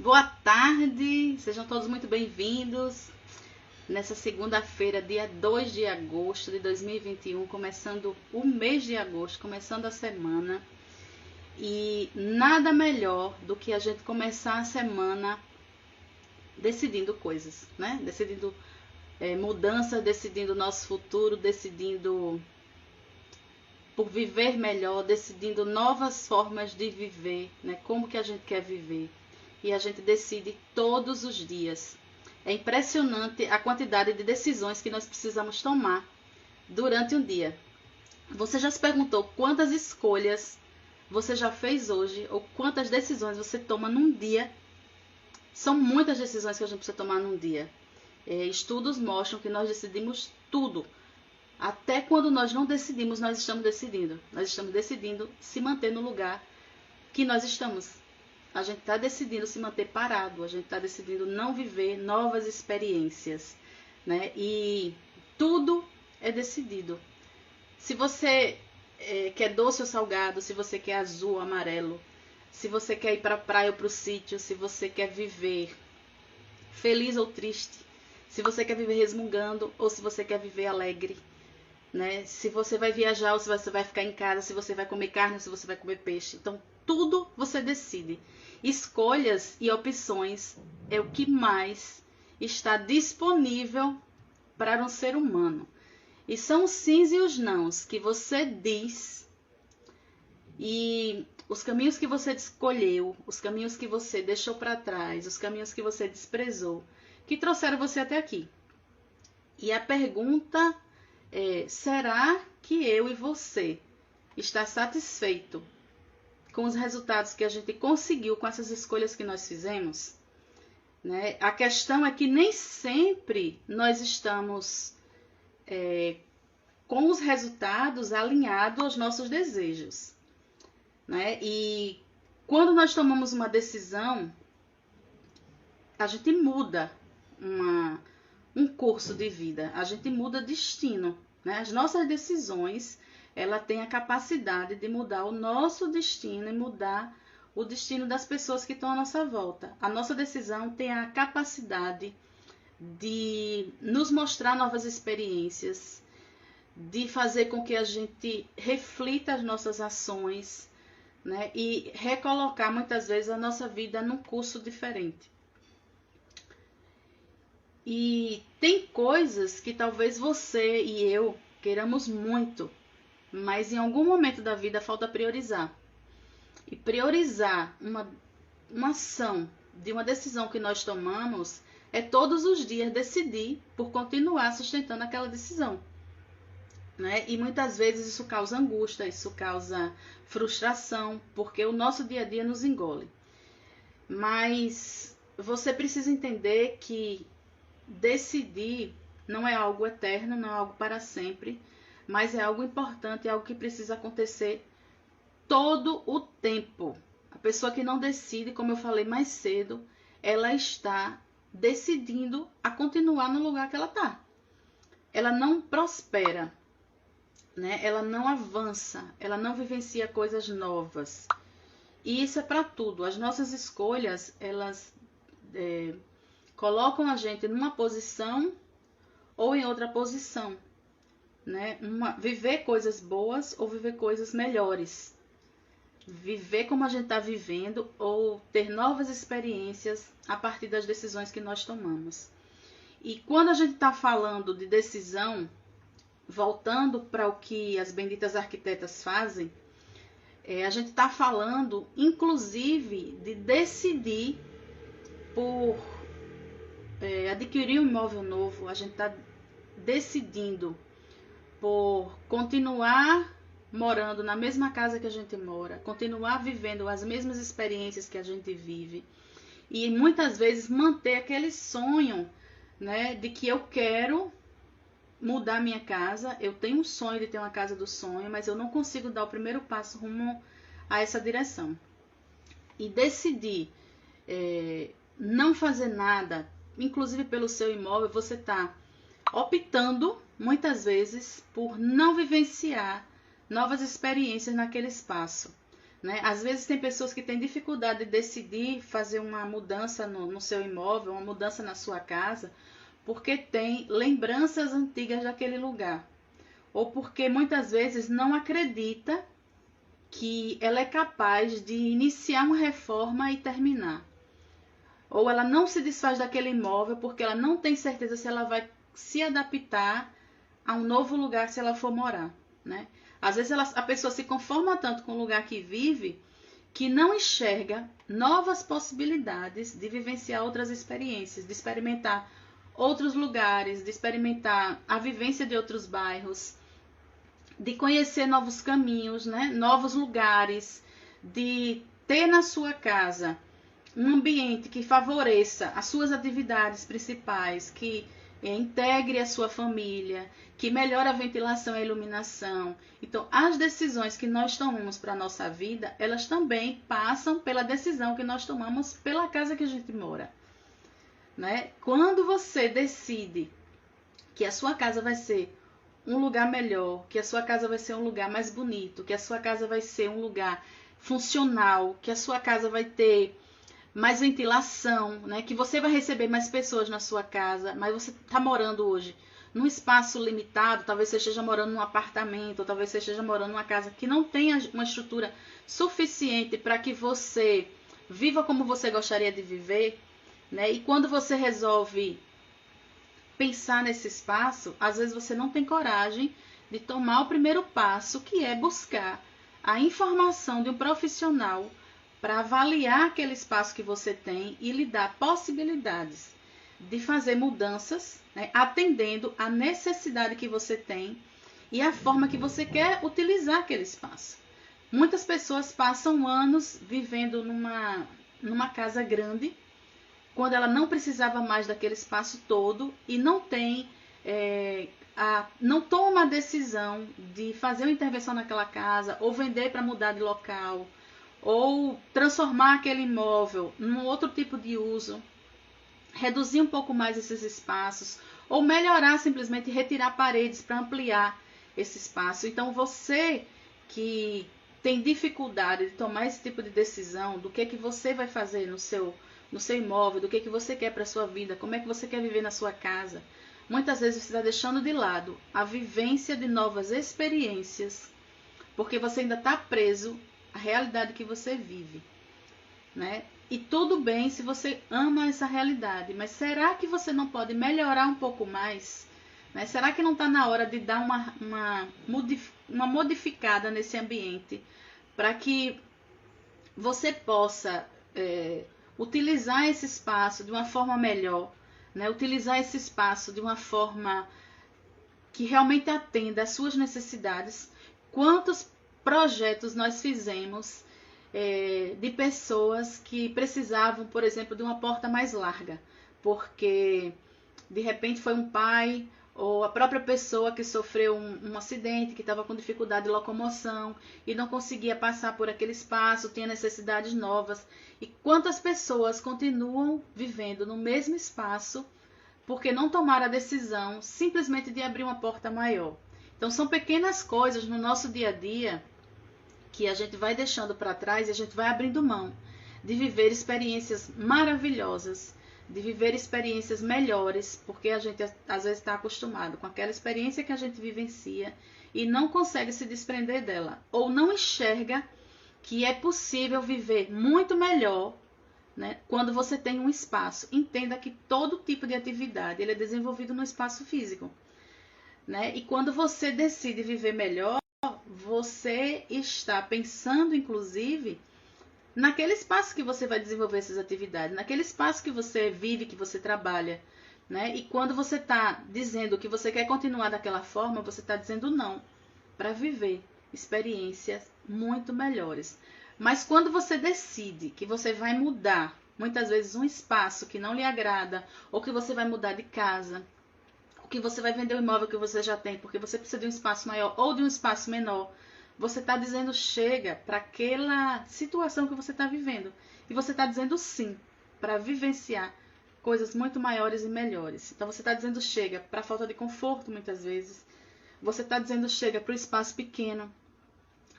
Boa tarde, sejam todos muito bem-vindos. Nessa segunda-feira, dia 2 de agosto de 2021, começando o mês de agosto, começando a semana. E nada melhor do que a gente começar a semana decidindo coisas, né? Decidindo mudanças, decidindo nosso futuro, decidindo por viver melhor, decidindo novas formas de viver, né? Como que a gente quer viver. E a gente decide todos os dias. É impressionante a quantidade de decisões que nós precisamos tomar durante um dia. Você já se perguntou quantas escolhas você já fez hoje ou quantas decisões você toma num dia? São muitas decisões que a gente precisa tomar num dia. Estudos mostram que nós decidimos tudo. Até quando nós não decidimos, nós estamos decidindo. Nós estamos decidindo se manter no lugar que nós estamos. A gente está decidindo se manter parado, a gente está decidindo não viver novas experiências, né? E tudo é decidido. Se você quer doce ou salgado, se você quer azul ou amarelo, se você quer ir para a praia ou para o sítio, se você quer viver feliz ou triste, se você quer viver resmungando ou se você quer viver alegre, né? Se você vai viajar ou se você vai ficar em casa, se você vai comer carne ou se você vai comer peixe. Então, tudo você decide. Escolhas e opções é o que mais está disponível para um ser humano. E são os sims e os nãos que você diz e os caminhos que você escolheu, os caminhos que você deixou para trás, os caminhos que você desprezou, que trouxeram você até aqui. E a pergunta é: será que eu e você está satisfeito com os resultados que a gente conseguiu com essas escolhas que nós fizemos? Né? A questão é que nem sempre nós estamos com os resultados alinhados aos nossos desejos. Né? E quando nós tomamos uma decisão, a gente muda um curso de vida, a gente muda destino. Né? As nossas decisões, ela tem a capacidade de mudar o nosso destino e mudar o destino das pessoas que estão à nossa volta. A nossa decisão tem a capacidade de nos mostrar novas experiências, de fazer com que a gente reflita as nossas ações, né? E recolocar muitas vezes a nossa vida num curso diferente. E tem coisas que talvez você e eu queiramos muito, mas em algum momento da vida falta priorizar. E priorizar uma ação de uma decisão que nós tomamos é todos os dias decidir por continuar sustentando aquela decisão. Né? E muitas vezes isso causa angústia, isso causa frustração, porque o nosso dia a dia nos engole. Mas você precisa entender que decidir não é algo eterno, não é algo para sempre, mas é algo importante, é algo que precisa acontecer todo o tempo. A pessoa que não decide, como eu falei mais cedo, ela está decidindo a continuar no lugar que ela está. Ela não prospera, né? Ela não avança, ela não vivencia coisas novas. E isso é para tudo. As nossas escolhas, elas colocam a gente numa posição ou em outra posição. Né? Viver coisas boas ou viver coisas melhores. Viver como a gente está vivendo ou ter novas experiências a partir das decisões que nós tomamos. E quando a gente está falando de decisão, voltando para o que as benditas arquitetas fazem, a gente está falando, inclusive, de decidir por adquirir um imóvel novo. A gente está decidindo por continuar morando na mesma casa que a gente mora, continuar vivendo as mesmas experiências que a gente vive e muitas vezes manter aquele sonho, né, de que eu quero mudar minha casa, eu tenho um sonho de ter uma casa do sonho, mas eu não consigo dar o primeiro passo rumo a essa direção. E decidir não fazer nada, inclusive pelo seu imóvel, você está optando muitas vezes por não vivenciar novas experiências naquele espaço. né? Às vezes tem pessoas que têm dificuldade de decidir fazer uma mudança no seu imóvel, uma mudança na sua casa, porque tem lembranças antigas daquele lugar. Ou porque muitas vezes não acredita que ela é capaz de iniciar uma reforma e terminar. Ou ela não se desfaz daquele imóvel porque ela não tem certeza se ela vai se adaptar a um novo lugar se ela for morar, né? Às vezes a pessoa se conforma tanto com o lugar que vive que não enxerga novas possibilidades de vivenciar outras experiências, de experimentar outros lugares, de experimentar a vivência de outros bairros, de conhecer novos caminhos, né? Novos lugares, de ter na sua casa um ambiente que favoreça as suas atividades principais, que integre a sua família, que melhore a ventilação e a iluminação. Então, as decisões que nós tomamos para a nossa vida, elas também passam pela decisão que nós tomamos pela casa que a gente mora, né? Quando você decide que a sua casa vai ser um lugar melhor, que a sua casa vai ser um lugar mais bonito, que a sua casa vai ser um lugar funcional, que a sua casa vai ter mais ventilação, né? Que você vai receber mais pessoas na sua casa, mas você está morando hoje num espaço limitado, talvez você esteja morando num apartamento, ou talvez você esteja morando numa casa que não tenha uma estrutura suficiente para que você viva como você gostaria de viver, né? E quando você resolve pensar nesse espaço, às vezes você não tem coragem de tomar o primeiro passo, que é buscar a informação de um profissional para avaliar aquele espaço que você tem e lhe dar possibilidades de fazer mudanças, né, atendendo a necessidade que você tem e a forma que você quer utilizar aquele espaço. Muitas pessoas passam anos vivendo numa casa grande, quando ela não precisava mais daquele espaço todo e não tem, não toma a decisão de fazer uma intervenção naquela casa ou vender para mudar de local, ou transformar aquele imóvel num outro tipo de uso, reduzir um pouco mais esses espaços, ou melhorar, simplesmente retirar paredes para ampliar esse espaço. Então, você que tem dificuldade de tomar esse tipo de decisão, do que você vai fazer no seu imóvel, do que você quer para a sua vida, como é que você quer viver na sua casa, muitas vezes você está deixando de lado a vivência de novas experiências, porque você ainda está preso a realidade que você vive, né? E tudo bem se você ama essa realidade, mas será que você não pode melhorar um pouco mais, né? Será que não está na hora de dar uma modificada nesse ambiente para que você possa utilizar esse espaço de uma forma melhor, né? Utilizar esse espaço de uma forma que realmente atenda às suas necessidades? Quantos projetos nós fizemos de pessoas que precisavam, por exemplo, de uma porta mais larga, porque de repente foi um pai ou a própria pessoa que sofreu um acidente, que estava com dificuldade de locomoção e não conseguia passar por aquele espaço, tinha necessidades novas. E quantas pessoas continuam vivendo no mesmo espaço porque não tomaram a decisão simplesmente de abrir uma porta maior? Então são pequenas coisas no nosso dia a dia que a gente vai deixando para trás e a gente vai abrindo mão de viver experiências maravilhosas, de viver experiências melhores, porque a gente às vezes está acostumado com aquela experiência que a gente vivencia e não consegue se desprender dela, ou não enxerga que é possível viver muito melhor, né, quando você tem um espaço. Entenda que todo tipo de atividade ele é desenvolvido no espaço físico, né? E quando você decide viver melhor, você está pensando, inclusive, naquele espaço que você vai desenvolver essas atividades, naquele espaço que você vive, que você trabalha, né? E quando você está dizendo que você quer continuar daquela forma, você está dizendo não para viver experiências muito melhores. Mas quando você decide que você vai mudar, muitas vezes um espaço que não lhe agrada, ou que você vai mudar de casa, que você vai vender o imóvel que você já tem, porque você precisa de um espaço maior ou de um espaço menor, você está dizendo chega para aquela situação que você está vivendo. E você está dizendo sim para vivenciar coisas muito maiores e melhores. Então você está dizendo chega para a falta de conforto muitas vezes. Você está dizendo chega para o espaço pequeno.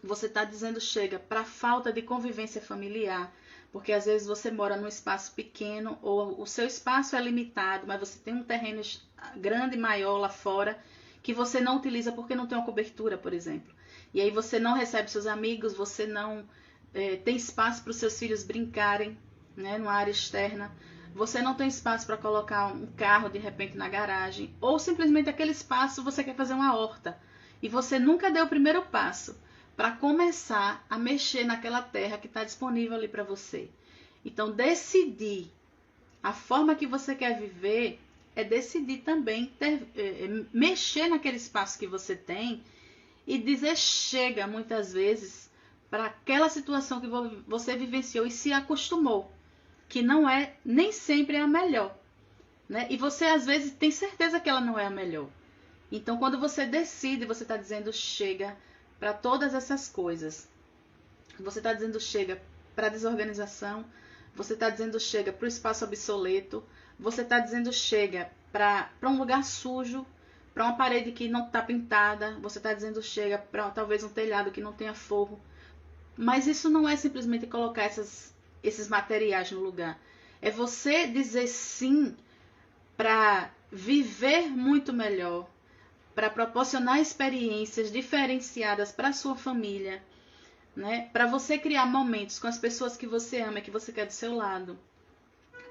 Você está dizendo chega para a falta de convivência familiar, porque às vezes você mora num espaço pequeno ou o seu espaço é limitado, mas você tem um terreno grande, maior lá fora, que você não utiliza porque não tem uma cobertura, por exemplo. E aí você não recebe seus amigos, você não tem espaço para os seus filhos brincarem, né, numa área externa. Você não tem espaço para colocar um carro de repente na garagem, ou simplesmente aquele espaço você quer fazer uma horta e você nunca deu o primeiro passo para começar a mexer naquela terra que está disponível ali para você. Então, decidir a forma que você quer viver é decidir também mexer naquele espaço que você tem e dizer chega muitas vezes para aquela situação que você vivenciou e se acostumou, que não é nem sempre é a melhor, né? E você às vezes tem certeza que ela não é a melhor. Então, quando você decide, você está dizendo chega para todas essas coisas. Você está dizendo chega para a desorganização, você está dizendo chega para o espaço obsoleto, você está dizendo chega para um lugar sujo, para uma parede que não está pintada, você está dizendo chega para talvez um telhado que não tenha forro. Mas isso não é simplesmente colocar esses materiais no lugar. É você dizer sim para viver muito melhor, para proporcionar experiências diferenciadas para a sua família, né? Para você criar momentos com as pessoas que você ama e que você quer do seu lado,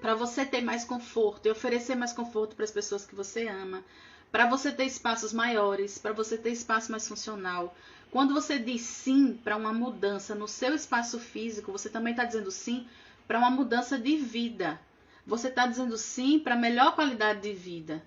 para você ter mais conforto e oferecer mais conforto para as pessoas que você ama, para você ter espaços maiores, para você ter espaço mais funcional. Quando você diz sim para uma mudança no seu espaço físico, você também está dizendo sim para uma mudança de vida. Você está dizendo sim para melhor qualidade de vida,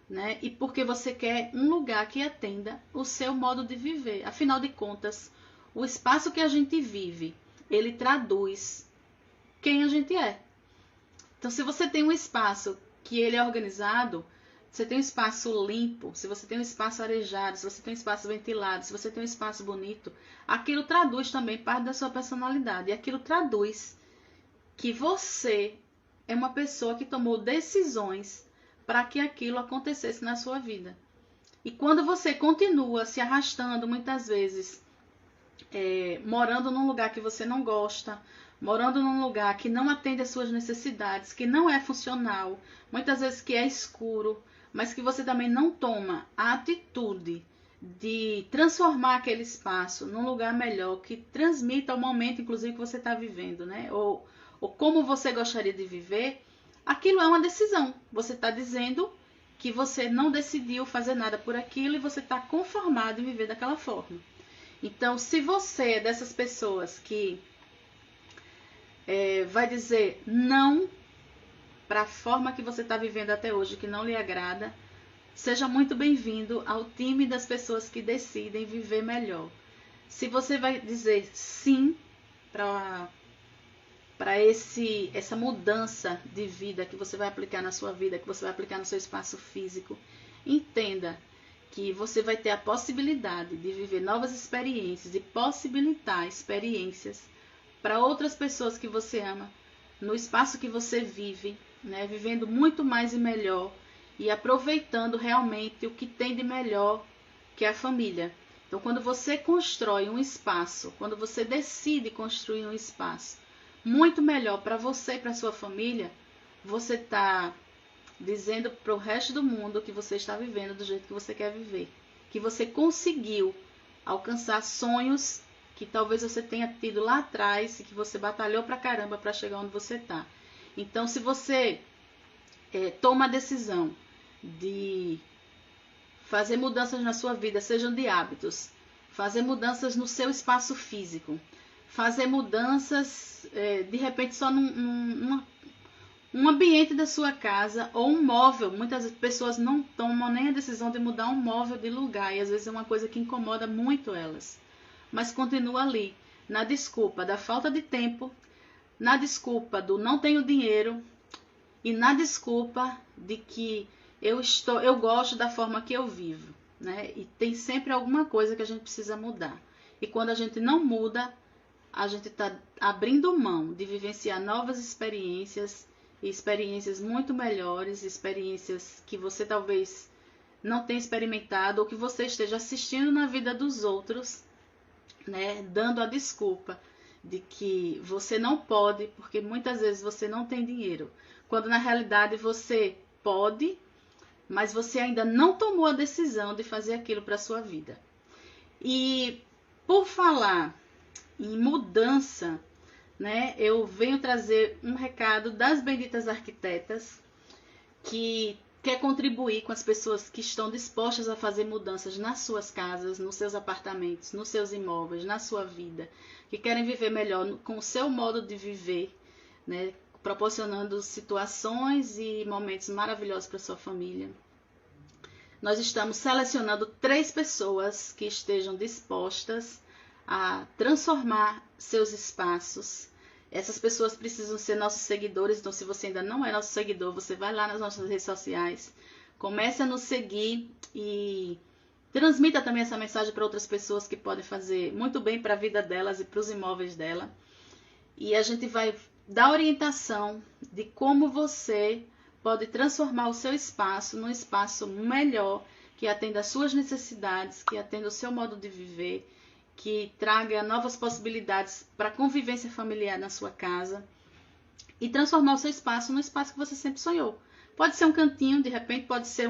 né? E porque você quer um lugar que atenda o seu modo de viver. Afinal de contas, o espaço que a gente vive, ele traduz quem a gente é. Então, se você tem um espaço que ele é organizado, você tem um espaço limpo, se você tem um espaço arejado, se você tem um espaço ventilado, se você tem um espaço bonito, aquilo traduz também parte da sua personalidade. E aquilo traduz que você é uma pessoa que tomou decisões para que aquilo acontecesse na sua vida. E quando você continua se arrastando muitas vezes, morando num lugar que você não gosta, morando num lugar que não atende às suas necessidades, que não é funcional, muitas vezes que é escuro, mas que você também não toma a atitude de transformar aquele espaço num lugar melhor, que transmita o momento, inclusive, que você está vivendo, né? Ou como você gostaria de viver, aquilo é uma decisão. Você está dizendo que você não decidiu fazer nada por aquilo e você está conformado em viver daquela forma. Então, se você é dessas pessoas que vai dizer não para a forma que você está vivendo até hoje, que não lhe agrada, seja muito bem-vindo ao time das pessoas que decidem viver melhor. Se você vai dizer sim para essa mudança de vida que você vai aplicar na sua vida, que você vai aplicar no seu espaço físico, entenda que você vai ter a possibilidade de viver novas experiências e possibilitar experiências para outras pessoas que você ama, no espaço que você vive, né, vivendo muito mais e melhor e aproveitando realmente o que tem de melhor, que é a família. Então, quando você constrói um espaço, quando você decide construir um espaço muito melhor para você e para sua família, você está dizendo para o resto do mundo que você está vivendo do jeito que você quer viver, que você conseguiu alcançar sonhos que talvez você tenha tido lá atrás e que você batalhou pra caramba para chegar onde você está. Então, se você toma a decisão de fazer mudanças na sua vida, sejam de hábitos, fazer mudanças no seu espaço físico, fazer mudanças de repente só num ambiente da sua casa ou um móvel. Muitas pessoas não tomam nem a decisão de mudar um móvel de lugar e às vezes é uma coisa que incomoda muito elas. Mas continua ali, na desculpa da falta de tempo, na desculpa do não tenho dinheiro e na desculpa de que eu gosto da forma que eu vivo, né? E tem sempre alguma coisa que a gente precisa mudar. E quando a gente não muda, a gente está abrindo mão de vivenciar novas experiências e experiências muito melhores, experiências que você talvez não tenha experimentado ou que você esteja assistindo na vida dos outros né, dando a desculpa de que você não pode, porque muitas vezes você não tem dinheiro, quando na realidade você pode, mas você ainda não tomou a decisão de fazer aquilo para a sua vida. E por falar em mudança, né, eu venho trazer um recado das benditas arquitetas que quer contribuir com as pessoas que estão dispostas a fazer mudanças nas suas casas, nos seus apartamentos, nos seus imóveis, na sua vida, que querem viver melhor com o seu modo de viver, né, proporcionando situações e momentos maravilhosos para sua família. Nós estamos selecionando 3 pessoas que estejam dispostas a transformar seus espaços. Essas pessoas precisam ser nossos seguidores, então se você ainda não é nosso seguidor, você vai lá nas nossas redes sociais, comece a nos seguir e transmita também essa mensagem para outras pessoas que podem fazer muito bem para a vida delas e para os imóveis dela. E a gente vai dar orientação de como você pode transformar o seu espaço num espaço melhor, que atenda às suas necessidades, que atenda ao seu modo de viver, que traga novas possibilidades para a convivência familiar na sua casa e transformar o seu espaço num espaço que você sempre sonhou. Pode ser um cantinho, de repente pode ser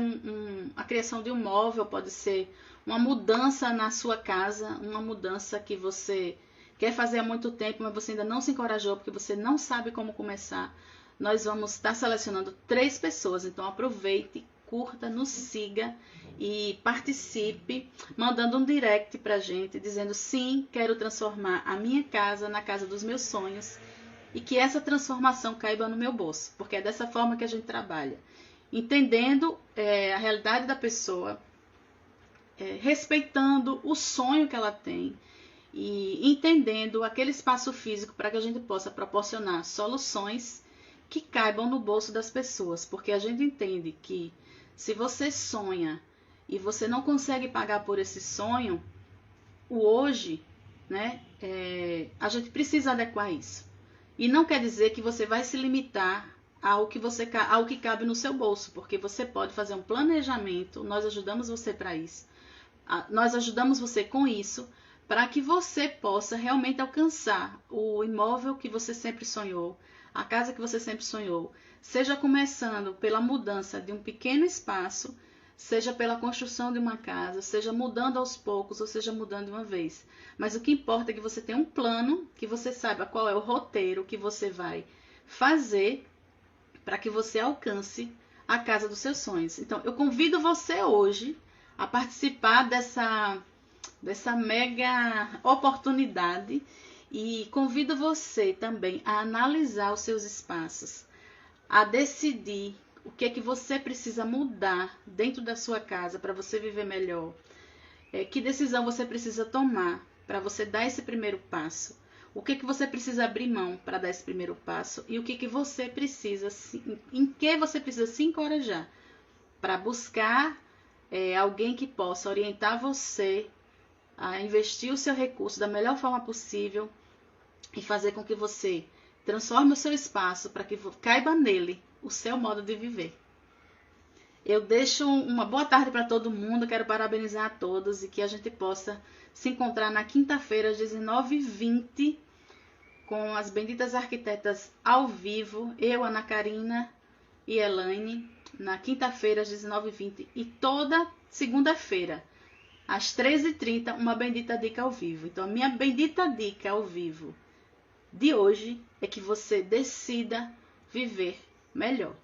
a criação de um móvel, pode ser uma mudança na sua casa, uma mudança que você quer fazer há muito tempo, mas você ainda não se encorajou porque você não sabe como começar. Nós vamos estar selecionando 3 pessoas, então aproveite, curta, nos siga e participe, mandando um direct pra gente, dizendo sim, quero transformar a minha casa na casa dos meus sonhos e que essa transformação caiba no meu bolso, porque é dessa forma que a gente trabalha, entendendo a realidade da pessoa, respeitando o sonho que ela tem e entendendo aquele espaço físico para que a gente possa proporcionar soluções que caibam no bolso das pessoas, porque a gente entende que se você sonha e você não consegue pagar por esse sonho, o hoje, né, a gente precisa adequar isso. E não quer dizer que você vai se limitar ao que cabe no seu bolso, porque você pode fazer um planejamento, nós ajudamos você para isso. Nós ajudamos você com isso, para que você possa realmente alcançar o imóvel que você sempre sonhou, a casa que você sempre sonhou, seja começando pela mudança de um pequeno espaço, seja pela construção de uma casa, seja mudando aos poucos ou seja mudando de uma vez. Mas o que importa é que você tenha um plano, que você saiba qual é o roteiro que você vai fazer para que você alcance a casa dos seus sonhos. Então, eu convido você hoje a participar dessa mega oportunidade e convido você também a analisar os seus espaços, a decidir o que é que você precisa mudar dentro da sua casa para você viver melhor. Que decisão você precisa tomar para você dar esse primeiro passo? O que é que você precisa abrir mão para dar esse primeiro passo? E o que é que você precisa, em que você precisa se encorajar para buscar alguém que possa orientar você a investir o seu recurso da melhor forma possível e fazer com que você transforme o seu espaço para que caiba nele o seu modo de viver. Eu deixo uma boa tarde para todo mundo, quero parabenizar a todos e que a gente possa se encontrar na quinta-feira às 19h20 com as benditas arquitetas ao vivo, eu, Ana Karina e Elaine, na quinta-feira às 19h20 e toda segunda-feira às 13h30 uma bendita dica ao vivo. Então a minha bendita dica ao vivo de hoje é que você decida viver melhor.